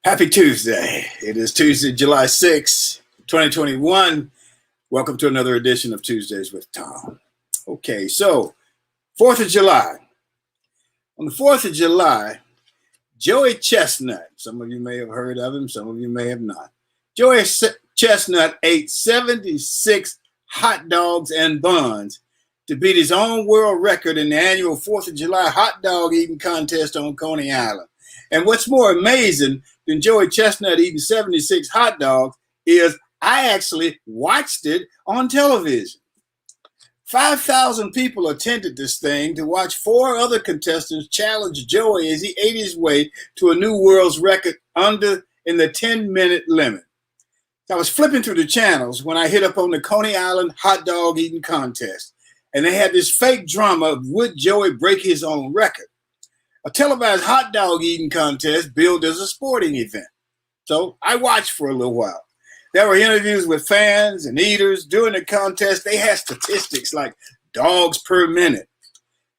Happy Tuesday. It is Tuesday, July 6th, 2021. Welcome to another edition of Tuesdays with Thom. Okay, so 4th of July. On the 4th of July, Joey Chestnut, some of you may have heard of him, some of you may have not. Joey Chestnut ate 76 hot dogs and buns to beat his own world record in the annual 4th of July hot dog eating contest on Coney Island. And what's more amazing than Joey Chestnut eating 76 hot dogs is I actually watched it on television. 5,000 people attended this thing to watch 4 other contestants challenge Joey as he ate his way to a new world's record in the 10-minute limit. I was flipping through the channels when I hit up on the Coney Island hot dog eating contest, and they had this fake drama of would Joey break his own record. A televised hot dog eating contest billed as a sporting event. So I watched for a little while. There were interviews with fans and eaters. During the contest, they had statistics like dogs per minute.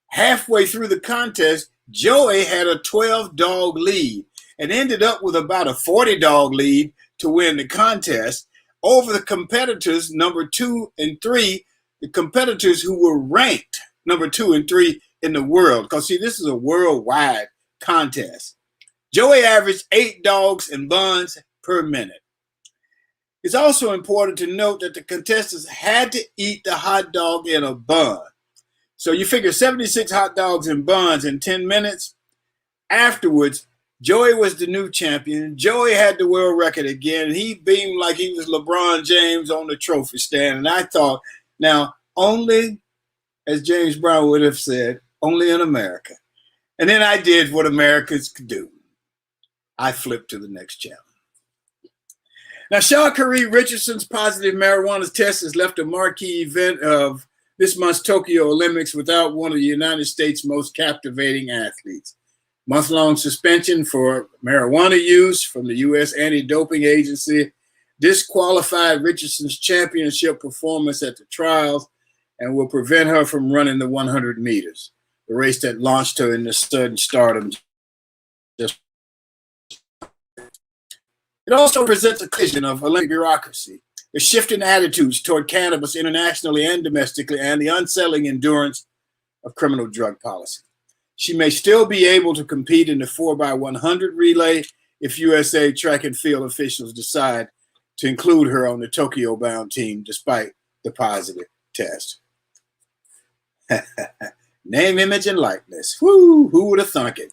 Halfway through the contest, Joey had a 12-dog lead and ended up with about a 40-dog lead to win the contest over the competitors number 2 and 3, the competitors who were ranked number 2 and 3 in the world. Because, see, this is a worldwide contest. Joey averaged 8 dogs and buns per minute. It's also important to note that the contestants had to eat the hot dog in a bun. So you figure 76 hot dogs and buns in 10 minutes. Afterwards, Joey was the new champion. Joey had the world record again. He beamed like he was LeBron James on the trophy stand. And I thought, now, only, as James Brown would have said, only in America. And then I did what Americans could do. I flipped to the next channel. Now, Sha'Carri Richardson's positive marijuana test has left a marquee event of this month's Tokyo Olympics without one of the United States' most captivating athletes. Month-long suspension for marijuana use from the U.S. Anti-Doping Agency disqualified Richardson's championship performance at the trials and will prevent her from running the 100 meters, the race that launched her into sudden stardom. It also presents a collision of Olympic bureaucracy, the shifting attitudes toward cannabis internationally and domestically, and the unsettling endurance of criminal drug policy. She may still be able to compete in the 4x100 relay if USA track and field officials decide to include her on the Tokyo-bound team despite the positive test. Name, image, and likeness. Woo, who would have thunk it?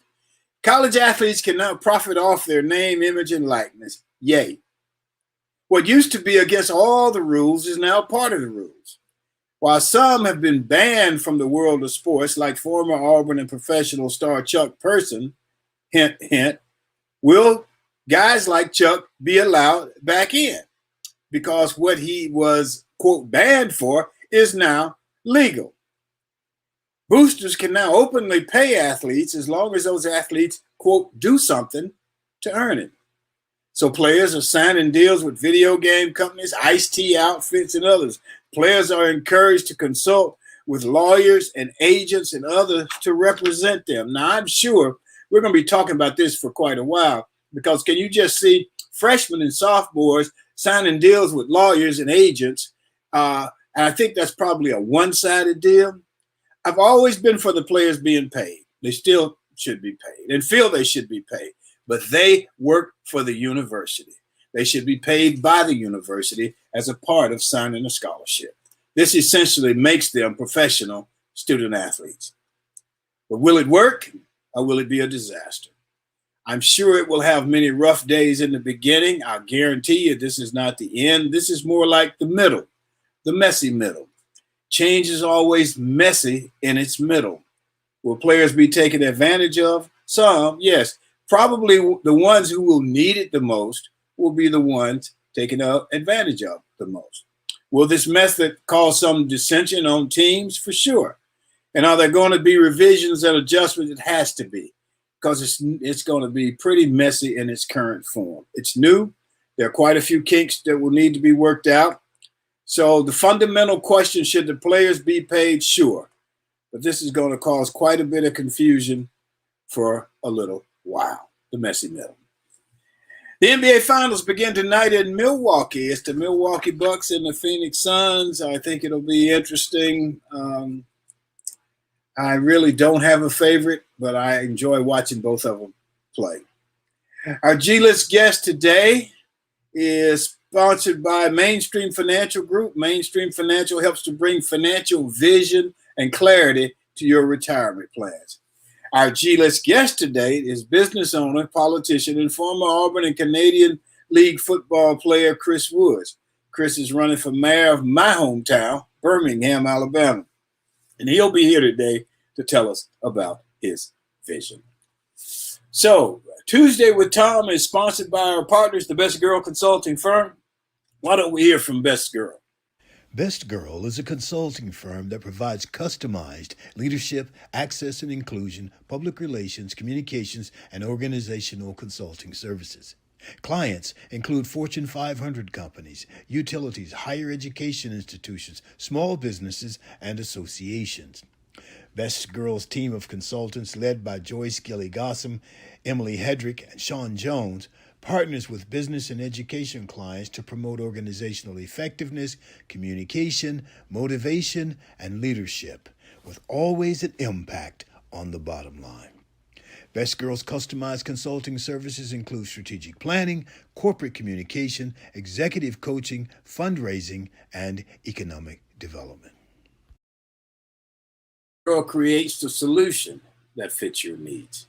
College athletes can now profit off their name, image, and likeness. Yay. What used to be against all the rules is now part of the rules. While some have been banned from the world of sports, like former Auburn and professional star Chuck Person, hint, hint, will guys like Chuck be allowed back in? Because what he was, quote, banned for is now legal. Boosters can now openly pay athletes as long as those athletes, quote, do something to earn it. So players are signing deals with video game companies, Ice-T outfits, and others. Players are encouraged to consult with lawyers and agents and others to represent them. Now, I'm sure we're going to be talking about this for quite a while because can you just see freshmen and sophomores signing deals with lawyers and agents? And I think that's probably a one-sided deal. I've always been for the players being paid. They still should be paid and feel they should be paid, but they work for the university. They should be paid by the university as a part of signing a scholarship. This essentially makes them professional student athletes. But will it work or will it be a disaster? I'm sure it will have many rough days in the beginning. I'll guarantee you this is not the end. This is more like the middle, the messy middle. Change is always messy in its middle. Will players be taken advantage of? Some, yes. Probably the ones who will need it the most will be the ones taken advantage of the most. Will this method cause some dissension on teams? For sure. And are there going to be revisions and adjustments? It has to be, because it's going to be pretty messy in its current form. It's new. There are quite a few kinks that will need to be worked out. So the fundamental question, should the players be paid? Sure. But this is going to cause quite a bit of confusion for a little while, the messy middle. The NBA Finals begin tonight in Milwaukee. It's the Milwaukee Bucks and the Phoenix Suns. I think it'll be interesting. I really don't have a favorite, but I enjoy watching both of them play. Our G-List guest today is sponsored by Mainstream Financial Group. Mainstream Financial helps to bring financial vision and clarity to your retirement plans. Our G-List guest today is business owner, politician, and former Auburn and Canadian League football player Chris Woods. Chris is running for mayor of my hometown, Birmingham, Alabama. And he'll be here today to tell us about his vision. So, Tuesday with Thom is sponsored by our partners, the Best Girl Consulting Firm. Why don't we hear from Best Girl? Best Girl is a consulting firm that provides customized leadership, access and inclusion, public relations, communications, and organizational consulting services. Clients include Fortune 500 companies, utilities, higher education institutions, small businesses, and associations. Best Girl's team of consultants, led by Joyce Gilly-Gossam, Emily Hedrick, and Sean Jones, partners with business and education clients to promote organizational effectiveness, communication, motivation, and leadership, with always an impact on the bottom line. Best Girl's customized consulting services include strategic planning, corporate communication, executive coaching, fundraising, and economic development. Girl creates the solution that fits your needs.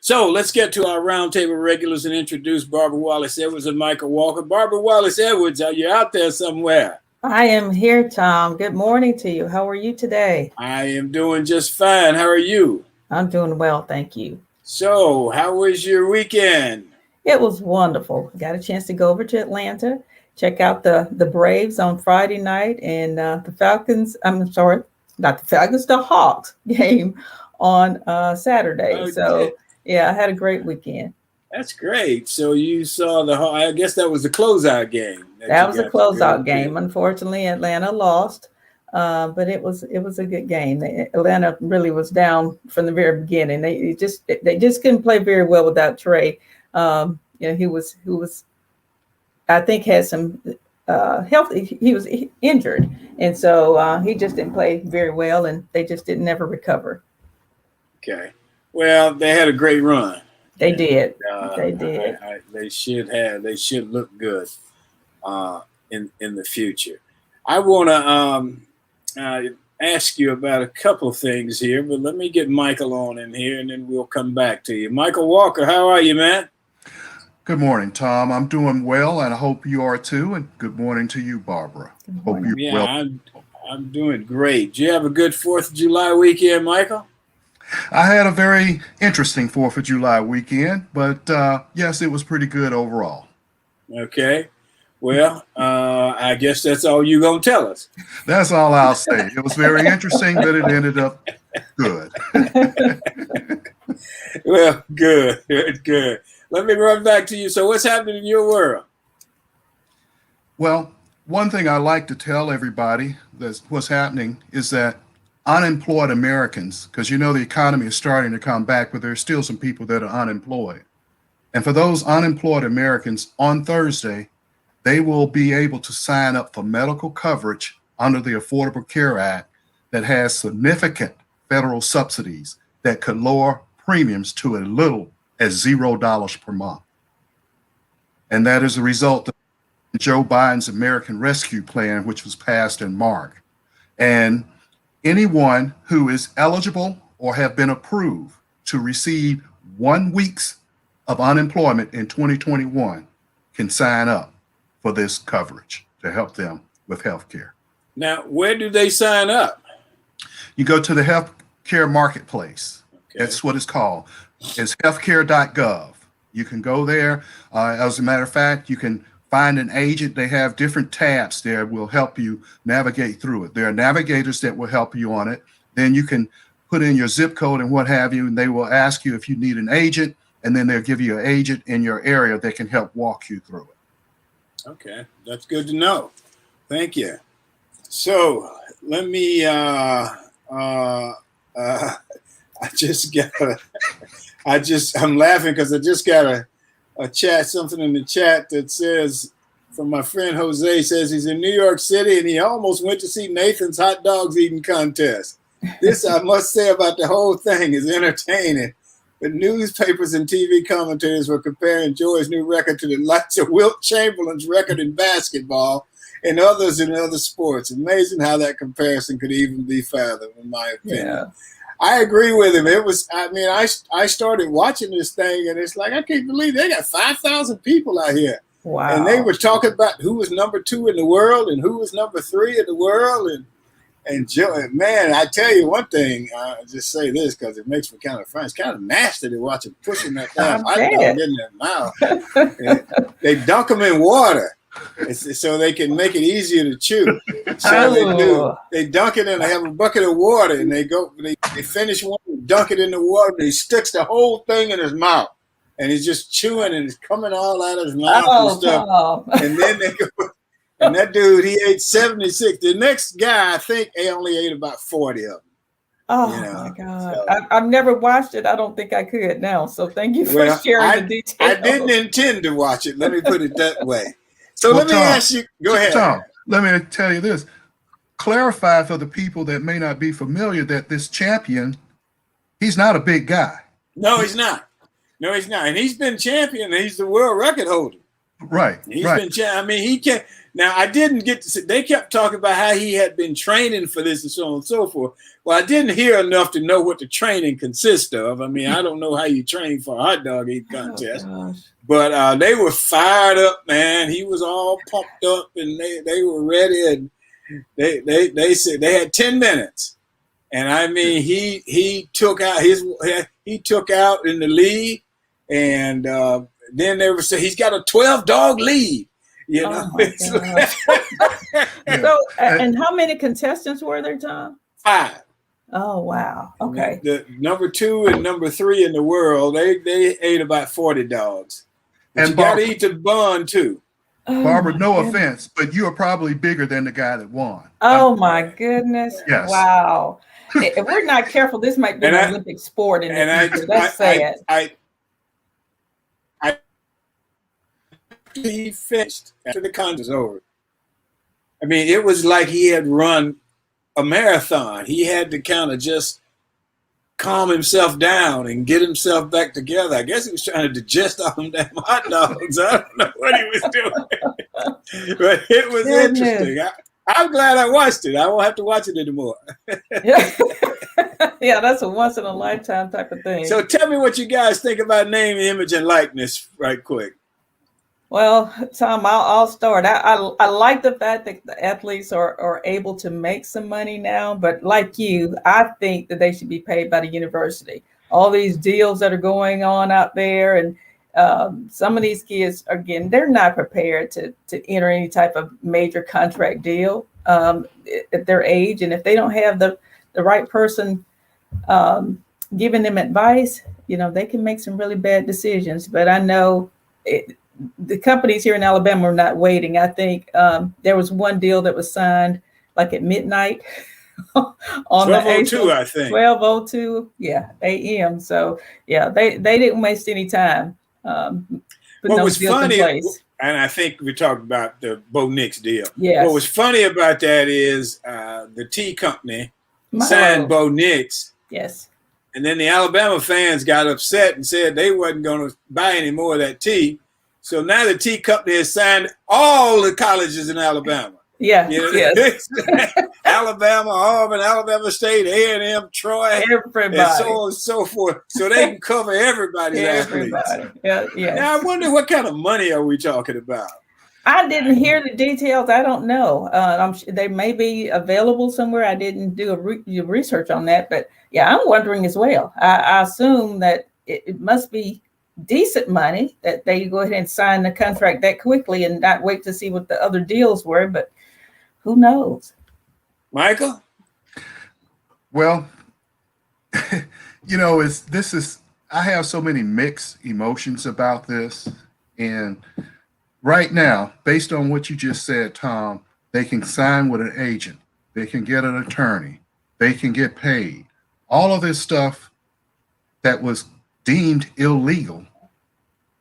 So let's get to our roundtable regulars and introduce Barbara Wallace Edwards and Michael Walker. Barbara Wallace Edwards, are you out there somewhere? I am here, Thom. Good morning to you. How are you today? I am doing just fine. How are you? I'm doing well, thank you. So, how was your weekend? It was wonderful. Got a chance to go over to Atlanta, check out the Braves on Friday night, and the Falcons. I'm sorry, not the Falcons, the Hawks game on Saturday. Okay. So, yeah, I had a great weekend. That's great. So you saw I guess that was the closeout game. That was a closeout game. Unfortunately, Atlanta lost, but it was a good game. Atlanta really was down from the very beginning. They just couldn't play very well without Trey. He was I think had some health. He was injured, and so he just didn't play very well, and they just didn't ever recover. Okay. Well, they had a great run. They did. They did. They should have. They should look good in the future. I want to ask you about a couple of things here, but let me get Michael on in here, and then we'll come back to you. Michael Walker, how are you, man? Good morning, Thom. I'm doing well, and I hope you are too. And good morning to you, Barbara. Hope you're well. I'm doing great. Did you have a good 4th of July weekend, Michael? I had a very interesting 4th of July weekend, but yes, it was pretty good overall. Okay. Well, I guess that's all you're going to tell us. That's all I'll say. It was very interesting, but it ended up good. Well, good. Let me run back to you. So what's happening in your world? Well, one thing I like to tell everybody that's what's happening is that unemployed Americans, because the economy is starting to come back, but there's still some people that are unemployed. And for those unemployed Americans, on Thursday, they will be able to sign up for medical coverage under the Affordable Care Act that has significant federal subsidies that could lower premiums to as little as $0 per month. And that is a result of Joe Biden's American Rescue Plan, which was passed in March. And anyone who is eligible or have been approved to receive 1 week of unemployment in 2021 can sign up for this coverage to help them with health care. Now, where do they sign up? You go to the health care marketplace. Okay. That's what it's called. It's healthcare.gov. You can go there. As a matter of fact, you can find an agent. They have different tabs there will help you navigate through it. There are navigators that will help you on it. Then you can put in your zip code and what have you, and they will ask you if you need an agent, and then they'll give you an agent in your area that can help walk you through it. Okay, that's good to know. Thank you. So let me, I'm laughing because I just got a chat, something in the chat that says, from my friend Jose, says he's in New York City and he almost went to see Nathan's hot dogs eating contest. This, I must say about the whole thing, is entertaining. The newspapers and TV commentators were comparing Joy's new record to the likes of Wilt Chamberlain's record in basketball and others in other sports. Amazing how that comparison could even be fathomed, in my opinion. Yeah. I agree with him. It was, I mean, I started watching this thing and it's like, I can't believe they got 5,000 people out here. Wow. And they were talking about who was number 2 in the world and who was number 3 in the world. And Joe, man, I tell you one thing, I just say this because it makes me kind of fun. It's kind of nasty to watch them pushing that damn hot dog in their mouth. They dunk them in water so they can make it easier to chew. So they do. They dunk it in. They have a bucket of water, and they finish one, dunk it in the water, and he sticks the whole thing in his mouth, and he's just chewing, and it's coming all out of his mouth and stuff. Tom. And then they go. And that dude, he ate 76. The next guy, I think, he only ate about 40 of them. Oh, my God. So, I've never watched it. I don't think I could now. So thank you for sharing the details. I didn't intend to watch it. Let me put it that way. So let me ask you. Go ahead. Tom, let me tell you this. Clarify for the people that may not be familiar that this champion, he's not a big guy. No, he's not. No, he's not. And he's been champion. And he's the world record holder. Right. He's been champion. I mean, he can't. Now, I didn't get to see, they kept talking about how he had been training for this and so on and so forth. Well, I didn't hear enough to know what the training consists of. I mean, I don't know how you train for a hot dog eating contest. But they were fired up, man. He was all pumped up and they were ready. And they said they had 10 minutes. And I mean, he took out in the lead. And then they were saying he's got a 12-dog lead. You know, so, and how many contestants were there, Tom? 5. Oh, wow. Okay. The number 2 and number 3 in the world, they ate about 40 dogs. But and you got to eat the bun too. Barbara, no offense, but you are probably bigger than the guy that won. Oh my goodness! Yes. Wow. If we're not careful, this might be an Olympic sport in the future. That's sad. He finished after the contest was over. I mean, it was like he had run a marathon. He had to kind of just calm himself down and get himself back together. I guess he was trying to digest all them damn hot dogs. I don't know what he was doing. But it was interesting. I'm glad I watched it. I won't have to watch it anymore. Yeah, that's a once in a lifetime type of thing. So tell me what you guys think about name, image, and likeness right quick. Well, Tom, I'll start. I like the fact that the athletes are able to make some money now, but like you, I think that they should be paid by the university. All these deals that are going on out there, and some of these kids, again, they're not prepared to enter any type of major contract deal at their age, and if they don't have the right person giving them advice, you know, they can make some really bad decisions. But I know the companies here in Alabama are not waiting. I think there was one deal that was signed like at midnight on 12:02, I think. 12:02, yeah, a.m. So yeah, they didn't waste any time. What was funny, and I think we talked about the Bo Nix deal. Yes. What was funny about that is the tea company signed Bo Nix. Yes. And then the Alabama fans got upset and said they wasn't going to buy any more of that tea. So now the tea company has signed all the colleges in Alabama. Yeah, you know, yes. Alabama, Auburn, Alabama State, A&M, Troy, everybody, and so on and so forth. So they can cover everybody's athletes. Yeah, yeah. Now I wonder what kind of money are we talking about? I didn't hear the details. I don't know. They may be available somewhere. I didn't do a research on that, but yeah, I'm wondering as well. I assume that it must be decent money that they go ahead and sign the contract that quickly and not wait to see what the other deals were, but who knows? Michael? Well, you know, I have so many mixed emotions about this. And right now, based on what you just said, Tom, they can sign with an agent. They can get an attorney. They can get paid. All of this stuff that was deemed illegal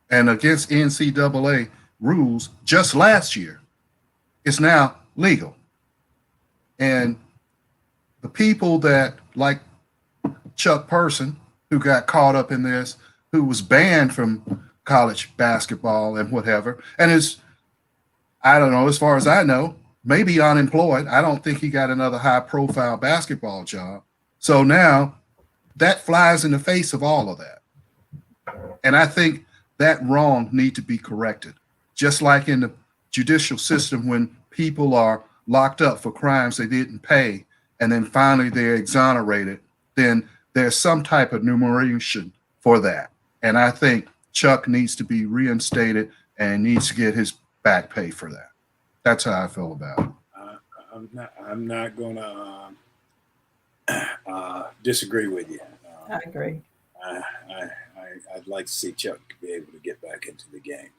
and against NCAA rules just last year. It's now legal. And the people that, like Chuck Person, who got caught up in this, who was banned from college basketball and whatever, and is, I don't know, as far as I know, maybe unemployed. I don't think he got another high-profile basketball job. So now that flies in the face of all of that. And I think that wrong need to be corrected. Just like in the judicial system, when people are locked up for crimes they didn't pay, and then finally they're exonerated, then there's some type of numeration for that. And I think Chuck needs to be reinstated and needs to get his back pay for that. That's how I feel about it. I'm not going to disagree with you. I agree. I'd like to see Chuck be able to get back into the game.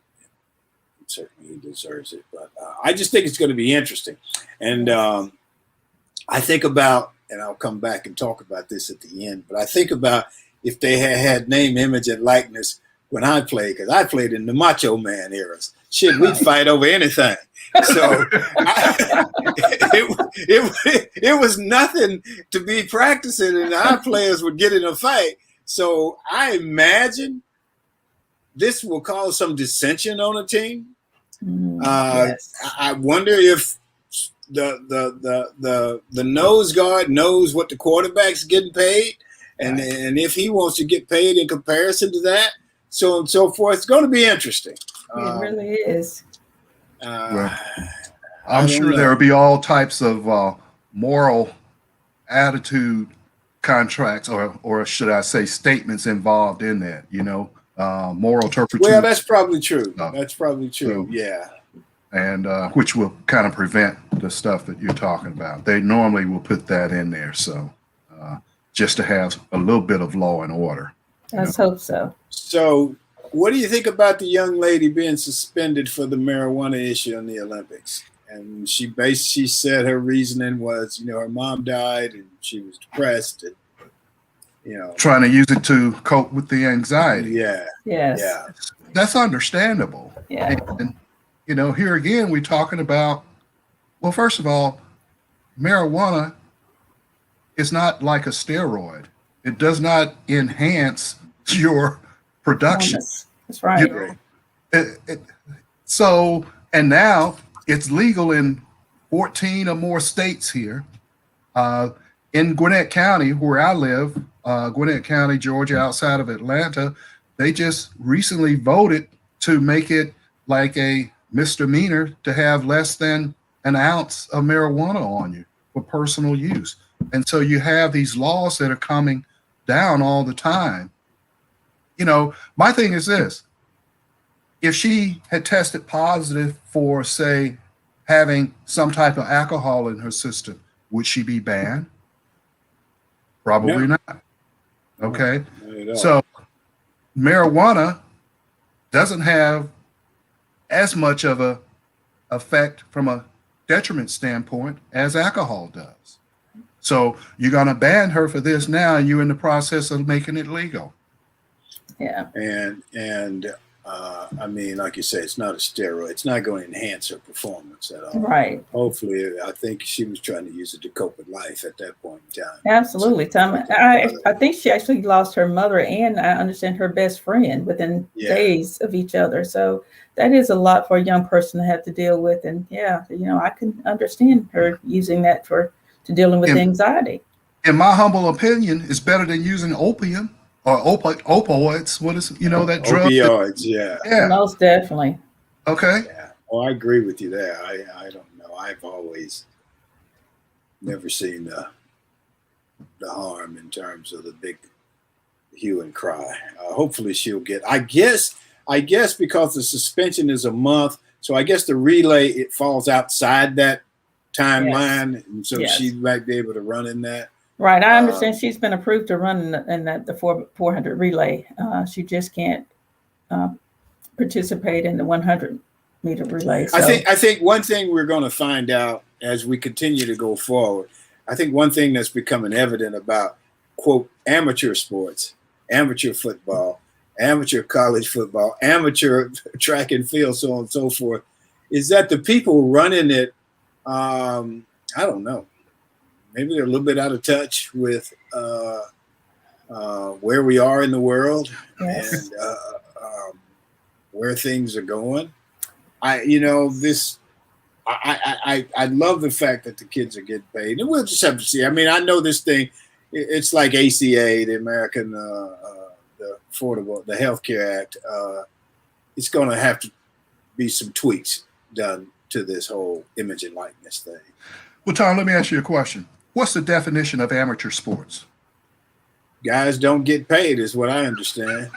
Certainly he deserves it, but I just think it's going to be interesting. And I think about, and I'll come back and talk about this at the end, but I think about if they had name, image, and likeness when I played, because I played in the Macho Man eras. Shit, we'd fight over anything. So it was nothing to be practicing, and our players would get in a fight. So I imagine this will cause some dissension on a team. Yes. I wonder if the nose guard knows what the quarterback's getting paid, and if he wants to get paid in comparison to that, so on and so forth. It's going to be interesting. It really is. I'm sure there will be all types of moral attitude contracts, or should I say statements involved in that, moral turpitude. Well, that's probably true. That's probably true. Yeah. And which will kind of prevent the stuff that you're talking about. They normally will put that in there. So just to have a little bit of law and order. Let's hope so. So what do you think about the young lady being suspended for the marijuana issue in the Olympics? And she said her reasoning was, her mom died and she was depressed and, trying to use it to cope with the anxiety. Yeah. Yes. Yeah. That's understandable. Yeah. And, here again, we're talking about, well, first of all, marijuana is not like a steroid. It does not enhance your production. That's right. And now it's legal in 14 or more states here. In Gwinnett County, where I live, Gwinnett County, Georgia, outside of Atlanta, they just recently voted to make it like a misdemeanor to have less than an ounce of marijuana on you for personal use. And so you have these laws that are coming down all the time. My thing is this. If she had tested positive for, say, having some type of alcohol in her system, would she be banned? Probably not. Okay. So marijuana doesn't have as much of a effect from a detriment standpoint as alcohol does. So you're going to ban her for this now, and you're in the process of making it legal. Yeah. And like you say, it's not a steroid. It's not going to enhance her performance at all. Right. Hopefully, I think she was trying to use it to cope with life at that point in time. Absolutely, Tom. I think she actually lost her mother and I understand her best friend within days of each other. So that is a lot for a young person to have to deal with. And I can understand her using that to dealing with anxiety. In my humble opinion, it's better than using opium. Or opioids, what is that drug? Opioids, yeah. Most definitely. Okay. Yeah. Oh, I agree with you there. I don't know. I've always never seen the harm in terms of the big hue and cry. Hopefully she'll get, I guess because the suspension is a month, so I guess the relay, it falls outside that timeline. Yes. And so she might be able to run in that. Right. I understand she's been approved to run in the 400 relay. She just can't participate in the 100-meter relay. So. I think one thing we're going to find out as we continue to go forward, I think one thing that's becoming evident about, quote, amateur sports, amateur football, amateur college football, amateur track and field, so on and so forth, is that the people running it, I don't know, maybe they're a little bit out of touch with where we are in the world. Yes. And where things are going. I love the fact that the kids are getting paid, and we'll just have to see. I mean, I know this thing, it's like ACA, the American, the Healthcare Act. It's going to have to be some tweaks done to this whole image and likeness thing. Well, Thom, let me ask you a question. What's the definition of amateur sports? Guys don't get paid, is what I understand.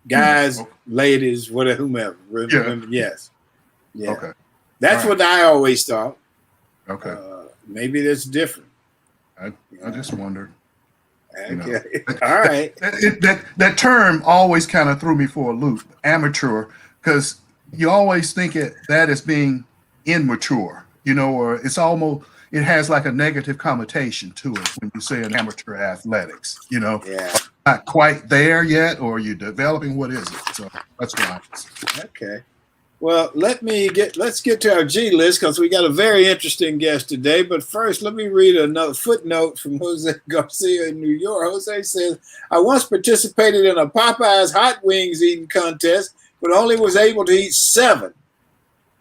Guys, ladies, whatever, whomever. Yes. Yeah. Okay. That's what I always thought. Okay. Maybe that's different. I just wondered. Okay. All right. That term always kind of threw me for a loop, amateur, because you always think that as being immature, or it's almost, it has like a negative connotation to it when you say an amateur athletics, Yeah. Not quite there yet, or you're developing. What is it? So that's what I was. Okay. Well, let's get to our G list, because we got a very interesting guest today. But first, let me read another footnote from Jose Garcia in New York. Jose says, I once participated in a Popeyes hot wings eating contest, but only was able to eat 7.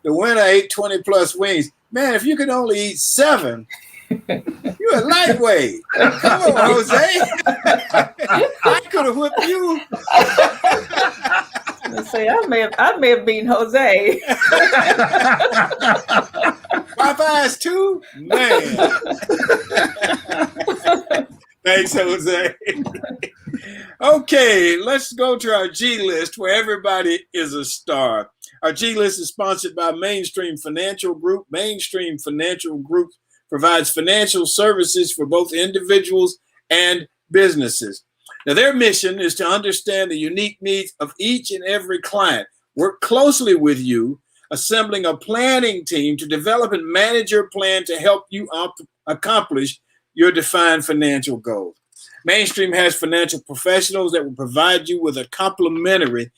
The winner ate 20 plus wings. Man, if you could only eat 7, you're a lightweight. Come on, Jose. I could have whipped you. Let's say I may have beaten Jose. Popeyes too? Man. Thanks, Jose. Okay, let's go to our G list, where everybody is a star. Our G list is sponsored by Mainstream Financial Group. Mainstream Financial Group provides financial services for both individuals and businesses. Now, their mission is to understand the unique needs of each and every client, work closely with you, assembling a planning team to develop and manage your plan to help you accomplish your defined financial goals. Mainstream has financial professionals that will provide you with a complimentary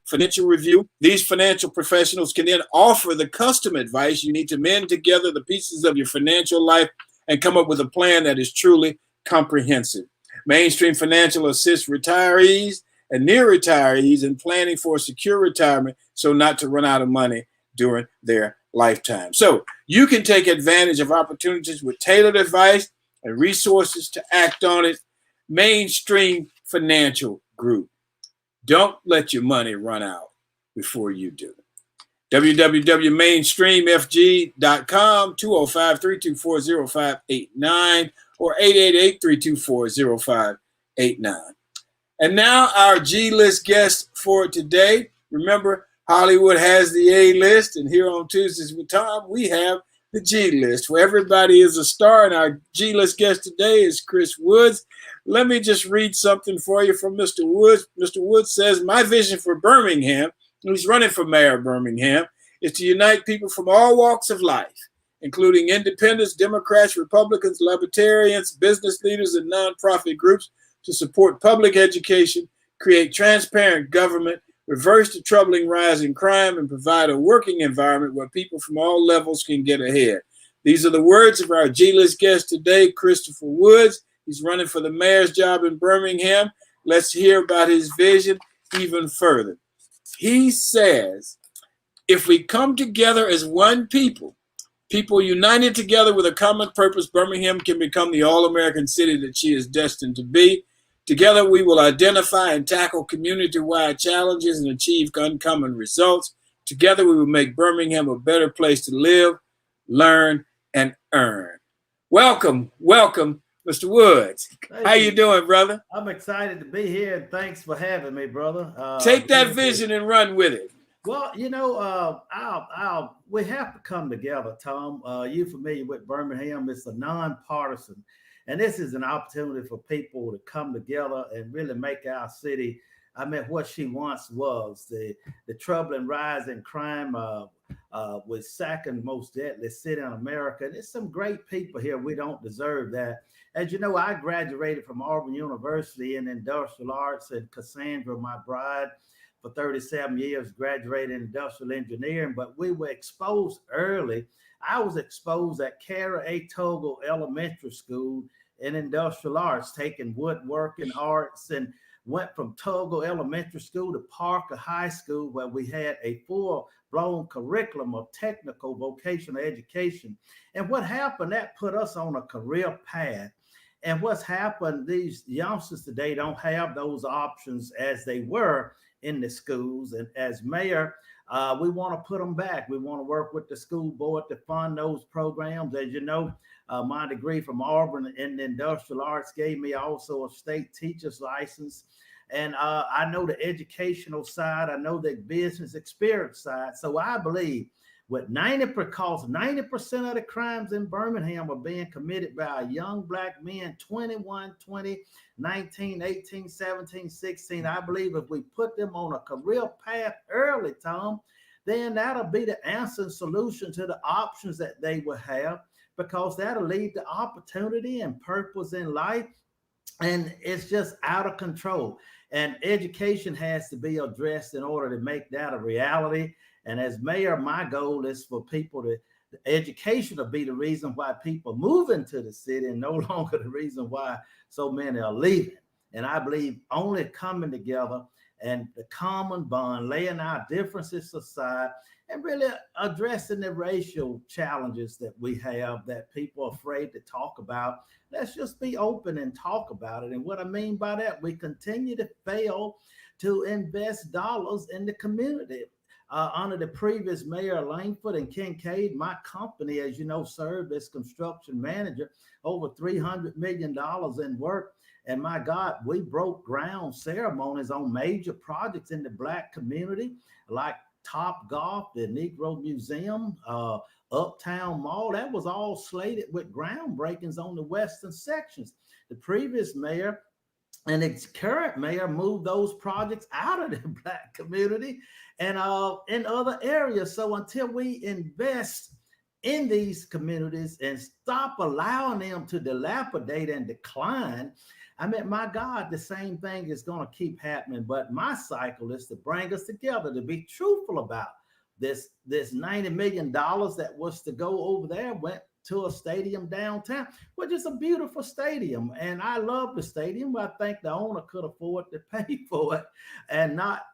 financial review. These financial professionals can then offer the custom advice you need to mend together the pieces of your financial life and come up with a plan that is truly comprehensive. Mainstream Financial assists retirees and near retirees in planning for a secure retirement so not to run out of money during their lifetime. So you can take advantage of opportunities with tailored advice and resources to act on it. Mainstream Financial Group. Don't let your money run out before you do. www.mainstreamfg.com, 205-324-0589 or 888-324-0589. And now our G-list guest for today. Remember, Hollywood has the A-list, and here on Tuesdays with Thom, we have the G-list, where everybody is a star, and our G-list guest today is Chris Woods. Let me just read something for you from Mr. Woods. Mr. Woods says, my vision for Birmingham, who's running for mayor of Birmingham, is to unite people from all walks of life, including independents, Democrats, Republicans, libertarians, business leaders, and nonprofit groups, to support public education, create transparent government, reverse the troubling rise in crime, and provide a working environment where people from all levels can get ahead. These are the words of our G-list guest today, Christopher Woods. He's running for the mayor's job in Birmingham. Let's hear about his vision even further. He says, if we come together as one people united together with a common purpose, Birmingham can become the all-American city that she is destined to be. Together, we will identify and tackle community-wide challenges and achieve uncommon results. Together, we will make Birmingham a better place to live, learn, and earn. Welcome, Mr. Woods. How you doing, brother? I'm excited to be here, and thanks for having me, brother. Take that vision and run with it. Well, we have to come together, Thom. You're familiar with Birmingham. It's a nonpartisan, and this is an opportunity for people to come together and really make our city, what she once was, the troubling rise in crime, with second most deadly city in America. And there's some great people here. We don't deserve that. As you know, I graduated from Auburn University in industrial arts, and Cassandra, my bride, for 37 years, graduated in industrial engineering, but we were exposed early. I was exposed at Cara A. Togo Elementary School in industrial arts, taking woodworking arts, and went from Togo Elementary School to Parker High School, where we had a full-blown curriculum of technical vocational education. And what happened, that put us on a career path. And what's happened, these youngsters today don't have those options as they were in the schools. And as mayor, we want to put them back. We want to work with the school board to fund those programs. As you know, my degree from Auburn in industrial arts gave me also a state teacher's license. And I know the educational side, I know the business experience side. So I believe with 90% of the crimes in Birmingham are being committed by young black men, 21, 20, 19, 18, 17, 16. I believe if we put them on a career path early, Thom, then that'll be the answer and solution to the options that they will have, because that'll lead to opportunity and purpose in life. And it's just out of control. And education has to be addressed in order to make that a reality. And as mayor, my goal is for people to, education will be the reason why people move into the city and no longer the reason why so many are leaving. And I believe only coming together and the common bond, laying our differences aside and really addressing the racial challenges that we have that people are afraid to talk about. Let's just be open and talk about it. And what I mean by that, we continue to fail to invest dollars in the community. Under the previous mayor, Langford and Kincaid, my company, as you know, served as construction manager, over $300 million in work. And my God, we broke ground ceremonies on major projects in the Black community, like Top Golf, the Negro Museum, Uptown Mall. That was all slated with groundbreakings on the western sections. The previous mayor and its current mayor moved those projects out of the Black community and in other areas. So until we invest in these communities and stop allowing them to dilapidate and decline, I mean, my God, the same thing is going to keep happening. But my cycle is to bring us together, to be truthful about this $90 million that was to go over there, went to a stadium downtown, which is a beautiful stadium. And I love the stadium. I think the owner could afford to pay for it and not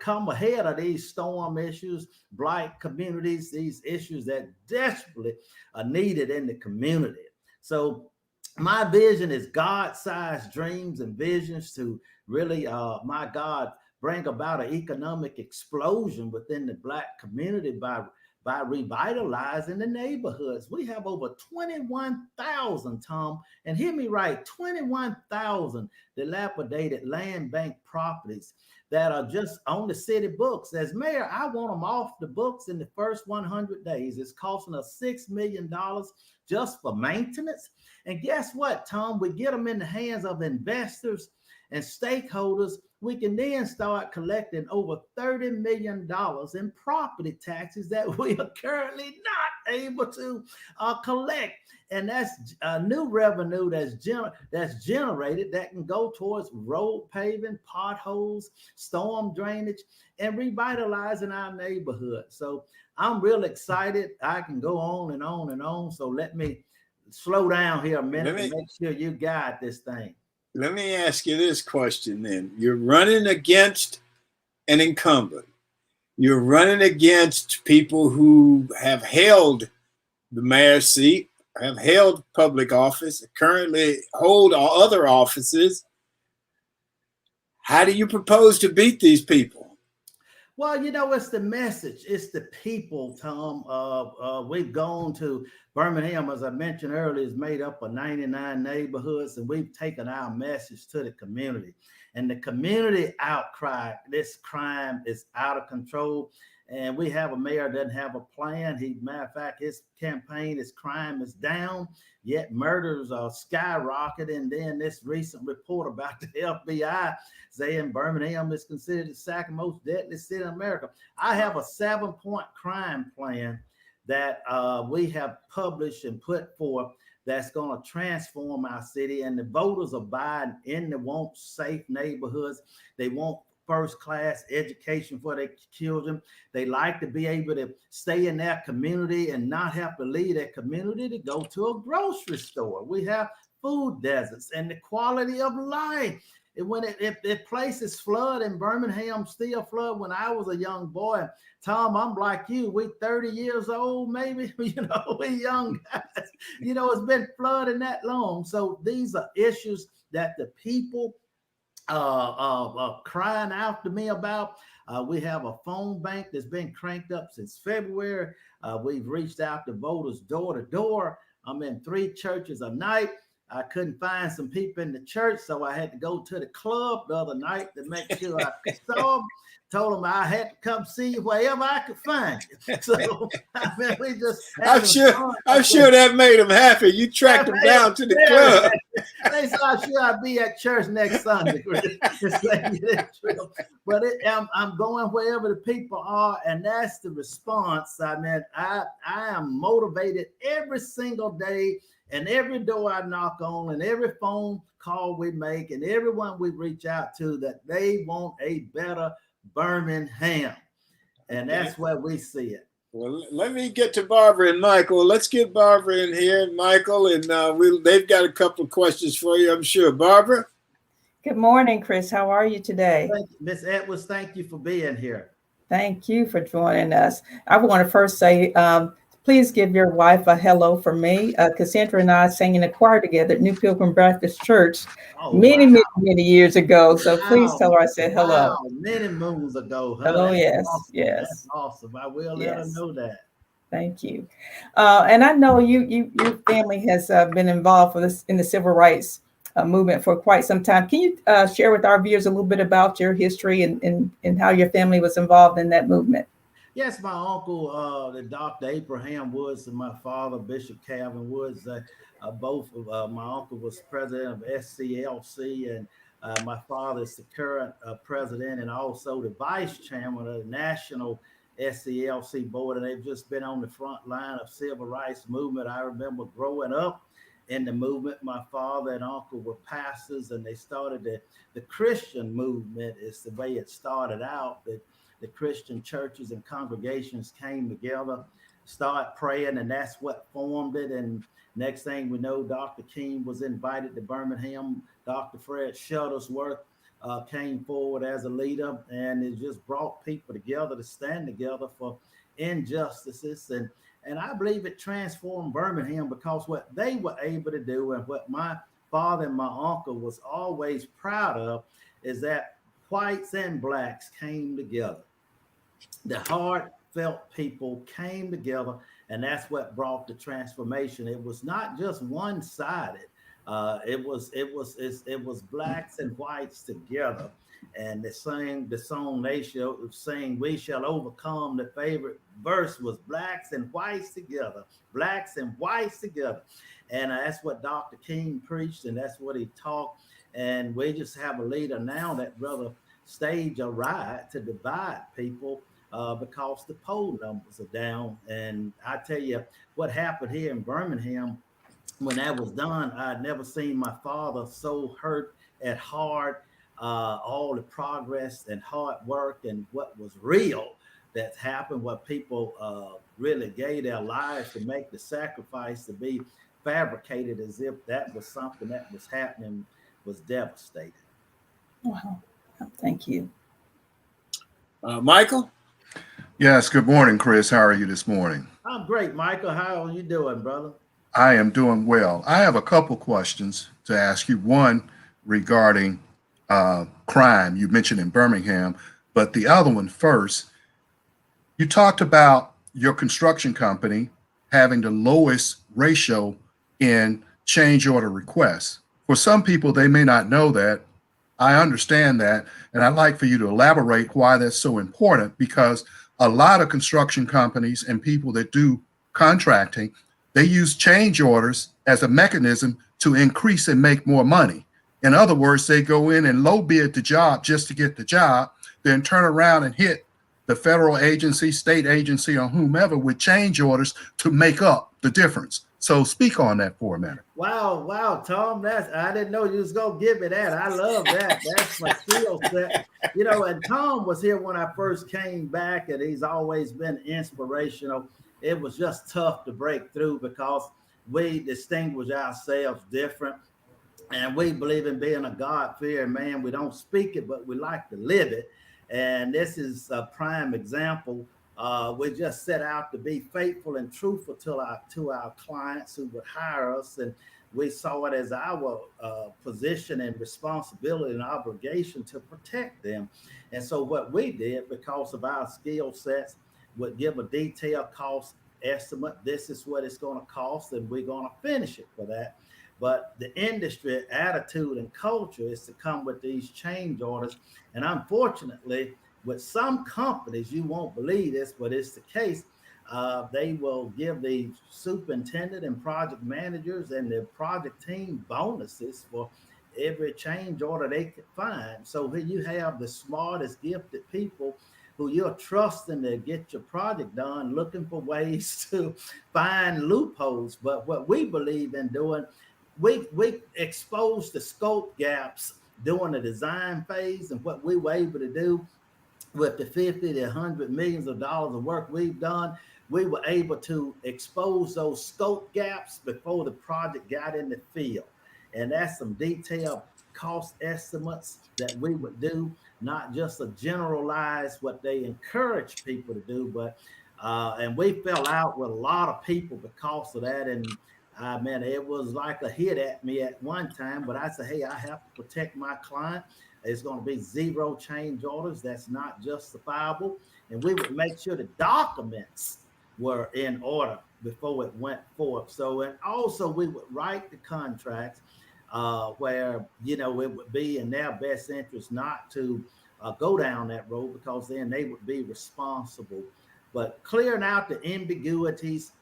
come ahead of these storm issues, blight communities, these issues that desperately are needed in the community. So my vision is God-sized dreams and visions to really, my God, bring about an economic explosion within the Black community by revitalizing the neighborhoods. We have over 21,000, Thom, and hear me right, 21,000 dilapidated land bank properties that are just on the city books. As mayor, I want them off the books in the first 100 days. It's costing us $6 million just for maintenance. And guess what, Thom? We get them in the hands of investors and stakeholders. We can then start collecting over $30 million in property taxes that we are currently not able to collect. And that's new revenue that's generated that can go towards road paving, potholes, storm drainage, and revitalizing our neighborhood. So I'm real excited. I can go on and on and on. So let me slow down here a minute and make sure you guide this thing. Let me ask you this question then. You're running against an incumbent. You're running against people who have held the mayor's seat, have held public office, currently hold other offices. How do you propose to beat these people? Well, you know, it's the message. It's the people, Thom. We've gone to Birmingham, as I mentioned earlier, is made up of 99 neighborhoods, and we've taken our message to the community. And the community outcry, this crime is out of control. And we have a mayor that doesn't have a plan. Matter of fact, his campaign, his crime is down, yet murders are skyrocketing. And then this recent report about the FBI saying Birmingham is considered the second most deadly city in America. I have a 7-point crime plan that we have published and put forth that's going to transform our city. And the voters are buying in. They want safe neighborhoods. They want first-class education for their children. They like to be able to stay in their community and not have to leave their community to go to a grocery store. We have food deserts and the quality of life. If places flood in Birmingham, still flood. When I was a young boy, Thom, I'm like you. We 30 years old, maybe. We young guys. It's been flooding that long. So these are issues that the people crying out to me about. We have a phone bank that's been cranked up since February. We've reached out to voters door to door. I'm in 3 churches a night. I couldn't find some people in the church, so I had to go to the club the other night to make sure I saw them. Told them I had to come see you wherever I could find you. So we just. I'm sure that made them happy. You tracked them down to the club. They said, I'm sure I'll be at church next Sunday. But I'm going wherever the people are, and that's the response. I am motivated every single day. And every door I knock on and every phone call we make and everyone we reach out to, that they want a better Birmingham. And that's where we see it. Well, let me get to Barbara and Michael. Let's get Barbara in here, Michael, and they've got a couple of questions for you, I'm sure. Barbara? Good morning, Chris. How are you today? Thank you, Ms. Edwards. Thank you for being here. Thank you for joining us. I want to first say, please give your wife a hello from me. Cassandra and I sang in a choir together at New Pilgrim Baptist Church many years ago. So please tell her I said hello. Wow, many moons ago. Huh? Hello, That's yes, awesome. yes. That's awesome. I will let her know that. Thank you. And I know your family has been involved in the civil rights movement for quite some time. Can you share with our viewers a little bit about your history and how your family was involved in that movement? Yes, my uncle, Dr. Abraham Woods, and my father, Bishop Calvin Woods, both of my uncle was president of SCLC, and my father is the current president and also the vice chairman of the National SCLC board, and they've just been on the front line of civil rights movement. I remember growing up in the movement. My father and uncle were pastors, and they started the Christian movement is the way it started out. The Christian churches and congregations came together, started praying, and that's what formed it. And next thing we know, Dr. King was invited to Birmingham. Dr. Fred Shuttlesworth came forward as a leader, and it just brought people together to stand together for injustices. And I believe it transformed Birmingham, because what they were able to do and what my father and my uncle was always proud of is that whites and blacks came together. The heartfelt people came together, and that's what brought the transformation. It was not just one-sided. It was blacks and whites together, and they sang the song they sing, "We Shall Overcome." The favorite verse was blacks and whites together, blacks and whites together, and that's what Dr. King preached, and that's what he taught. And we just have a leader now that rather stage a riot to divide people because the poll numbers are down. And I tell you what happened here in Birmingham when that was done. I'd never seen my father so hurt at heart. All the progress and hard work and what was real that's happened, what people really gave their lives to make the sacrifice, to be fabricated as if that was something that was happening, was devastating. Wow. Thank you. Michael? Yes, good morning, Chris. How are you this morning? I'm great, Michael. How are you doing, brother? I am doing well. I have a couple questions to ask you. One regarding crime, you mentioned in Birmingham, but the other one first. You talked about your construction company having the lowest ratio in change order requests. For some people, they may not know that. I understand that, and I'd like for you to elaborate why that's so important, because a lot of construction companies and people that do contracting, they use change orders as a mechanism to increase and make more money. In other words, they go in and low bid the job just to get the job, then turn around and hit the federal agency, state agency, or whomever with change orders to make up the difference. So speak on that for a minute. Wow, Thom, I didn't know you was gonna give me that. I love that. That's my skill set. And Thom was here when I first came back, and he's always been inspirational. It was just tough to break through because we distinguish ourselves different, and we believe in being a God-fearing man. We don't speak it, but we like to live it. And this is a prime example. We just set out to be faithful and truthful to our clients who would hire us, and we saw it as our position and responsibility and obligation to protect them. And so what we did, because of our skill sets, would give a detailed cost estimate. This is what it's going to cost, and we're going to finish it for that. But the industry attitude and culture is to come with these change orders. And unfortunately, with some companies, you won't believe this, but it's the case. They will give the superintendent and project managers and the project team bonuses for every change order they could find. So here you have the smartest, gifted people who you're trusting to get your project done, looking for ways to find loopholes. But what we believe in doing, we expose the scope gaps during the design phase, and what we were able to do with the 50 to 100 millions of dollars of work we've done, we were able to expose those scope gaps before the project got in the field. And that's some detailed cost estimates that we would do, not just a generalized what they encourage people to do, but and we fell out with a lot of people because of that. And man, it was like a hit at me at one time, but I said, hey, I have to protect my client. It's going to be 0 change orders. That's not justifiable. And we would make sure the documents were in order before it went forth. So, and also we would write the contracts where, it would be in their best interest not to go down that road, because then they would be responsible. But clearing out the ambiguities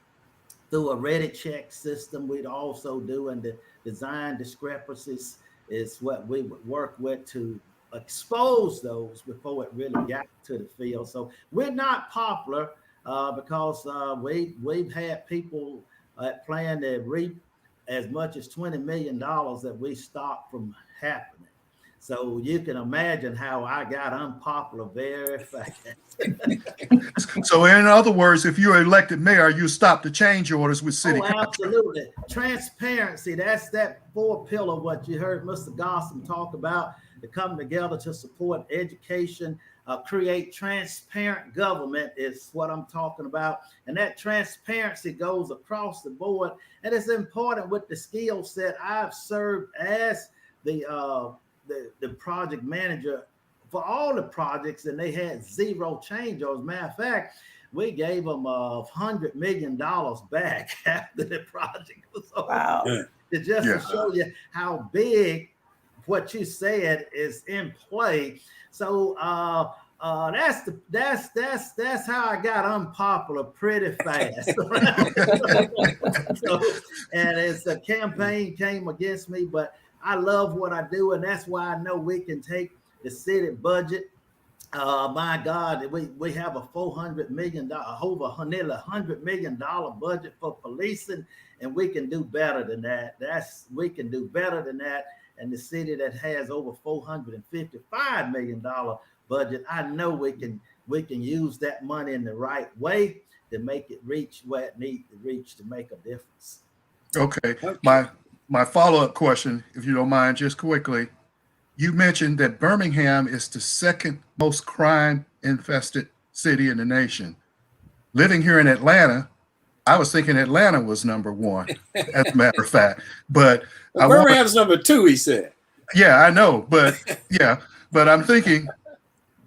through a ready check system, we'd also do, and the design discrepancies is what we would work with to expose those before it really got to the field. So we're not popular because we've had people plan to reap as much as $20 million that we stopped from happening. So you can imagine how I got unpopular very fast. So in other words, if you're elected mayor, you stop the change orders with city. Oh, absolutely. Transparency. That's that 4 pillar, what you heard Mr. Gossam talk about, to come together to support education, create transparent government is what I'm talking about. And that transparency goes across the board. And it's important with the skill set. I've served as the project manager for all the projects, and they had 0 change orders. Matter of fact, we gave them $100 million back after the project was over. Wow. To show you how big what you said is in play. So that's how I got unpopular pretty fast. And it's a campaign came against me, but I love what I do, and that's why I know we can take the city budget. My God, we have a $400 million, over nearly $100 million budget for policing, and we can do better than that. We can do better than that. And the city that has over $455 million budget, I know we can use that money in the right way to make it reach where it needs to reach to make a difference. Okay. My follow-up question, if you don't mind, just quickly. You mentioned that Birmingham is the second most crime-infested city in the nation. Living here in Atlanta, I was thinking Atlanta was number 1, as a matter of fact. But Birmingham's number 2, he said. Yeah, I know, but but I'm thinking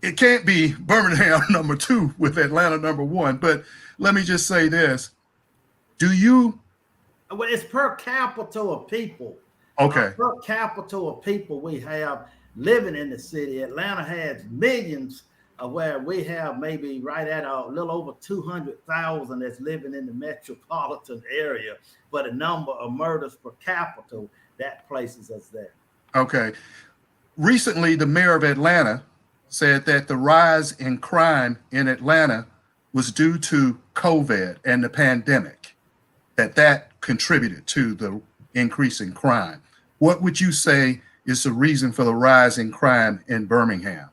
it can't be Birmingham number 2 with Atlanta number 1. But let me just say this: Well, it's per capita of people. Okay. Per capita of people we have living in the city. Atlanta has millions where we have maybe right at a little over 200,000 that's living in the metropolitan area, but a number of murders per capita that places us there. Okay. Recently, the mayor of Atlanta said that the rise in crime in Atlanta was due to COVID and the pandemic, that contributed to the increase in crime. What would you say is the reason for the rise in crime in Birmingham?